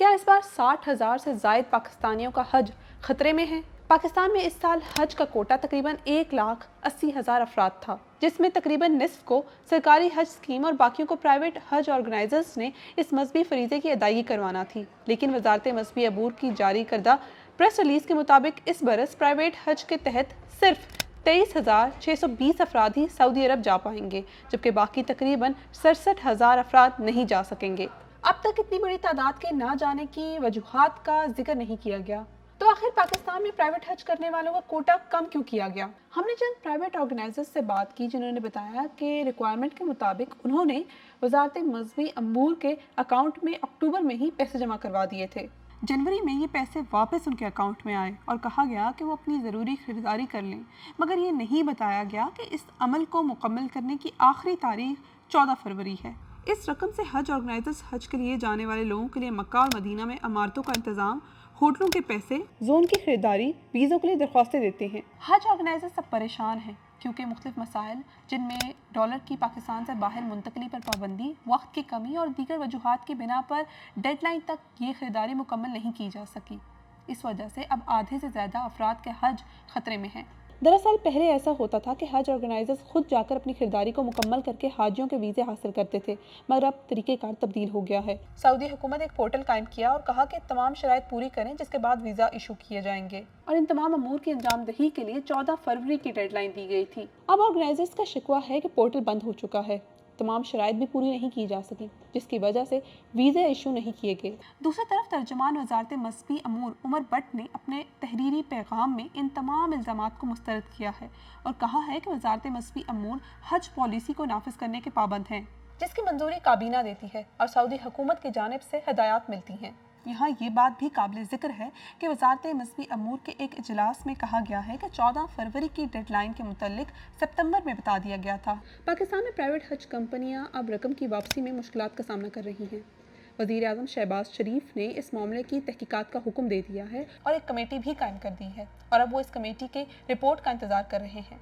کیا اس بار 60,000 سے زائد پاکستانیوں کا حج خطرے میں ہے؟ پاکستان میں اس سال حج کا کوٹا تقریباً 1,80,000 افراد تھا، جس میں تقریباً نصف کو سرکاری حج اسکیم اور باقیوں کو پرائیویٹ حج آرگنائزرز نے اس مذہبی فریضے کی ادائیگی کروانا تھی۔ لیکن وزارت مذہبی امور کی جاری کردہ پریس ریلیز کے مطابق اس برس پرائیویٹ حج کے تحت صرف 23,620 افراد ہی سعودی عرب جا پائیں گے، جبکہ باقی تقریباً 67,000 افراد نہیں جا سکیں گے۔ اب تک اتنی بڑی تعداد کے نہ جانے کی وجوہات کا ذکر نہیں کیا گیا، تو آخر پاکستان میں پرائیویٹ حج کرنے والوں کا کوٹا کم کیوں کیا گیا؟ ہم نے چند پرائیویٹ آرگنائزرز سے بات کی جنہوں نے بتایا کہ ریکوائرمنٹ کے مطابق انہوں نے وزارت مذہبی امور کے اکاؤنٹ میں اکتوبر میں ہی پیسے جمع کروا دیے تھے۔ جنوری میں یہ پیسے واپس ان کے اکاؤنٹ میں آئے اور کہا گیا کہ وہ اپنی ضروری خریداری کر لیں، مگر یہ نہیں بتایا گیا کہ اس عمل کو مکمل کرنے کی آخری تاریخ 14 فروری ہے۔ اس رقم سے حج آرگنائزرز حج کے لیے جانے والے لوگوں کے لیے مکہ اور مدینہ میں عمارتوں کا انتظام، ہوٹلوں کے پیسے، زون کی خریداری، ویزوں کے لیے درخواستیں دیتے ہیں۔ حج آرگنائزرز سب پریشان ہیں کیونکہ مختلف مسائل جن میں ڈالر کی پاکستان سے باہر منتقلی پر پابندی، وقت کی کمی اور دیگر وجوہات کی بنا پر ڈیڈ لائن تک یہ خریداری مکمل نہیں کی جا سکی۔ اس وجہ سے اب آدھے سے زیادہ افراد کے حج خطرے میں ہیں۔ دراصل پہلے ایسا ہوتا تھا کہ حج آرگنائزرز خود جا کر اپنی خریداری کو مکمل کر کے حاجیوں کے ویزے حاصل کرتے تھے، مگر اب طریقہ کار تبدیل ہو گیا ہے۔ سعودی حکومت ایک پورٹل قائم کیا اور کہا کہ تمام شرائط پوری کریں، جس کے بعد ویزا ایشو کیے جائیں گے، اور ان تمام امور کی انجام دہی کے لیے 14 فروری کی ڈیڈ لائن دی گئی تھی۔ اب آرگنائزرز کا شکوہ ہے کہ پورٹل بند ہو چکا ہے، تمام شرائط بھی پوری نہیں کی جا سکی، جس کی وجہ سے ویزے ایشو نہیں کیے گئے۔ دوسری طرف ترجمان وزارت مذہبی امور عمر بٹ نے اپنے تحریری پیغام میں ان تمام الزامات کو مسترد کیا ہے اور کہا ہے کہ وزارت مذہبی امور حج پالیسی کو نافذ کرنے کے پابند ہیں، جس کی منظوری کابینہ دیتی ہے اور سعودی حکومت کی جانب سے ہدایات ملتی ہیں۔ یہاں یہ بات بھی قابل ذکر ہے کہ وزارت مذہبی امور کے ایک اجلاس میں کہا گیا ہے کہ 14 فروری کی ڈیڈ لائن کے متعلق ستمبر میں بتا دیا گیا تھا۔ پاکستان میں پرائیویٹ حج کمپنیاں اب رقم کی واپسی میں مشکلات کا سامنا کر رہی ہیں۔ وزیر اعظم شہباز شریف نے اس معاملے کی تحقیقات کا حکم دے دیا ہے اور ایک کمیٹی بھی قائم کر دی ہے، اور اب وہ اس کمیٹی کے رپورٹ کا انتظار کر رہے ہیں۔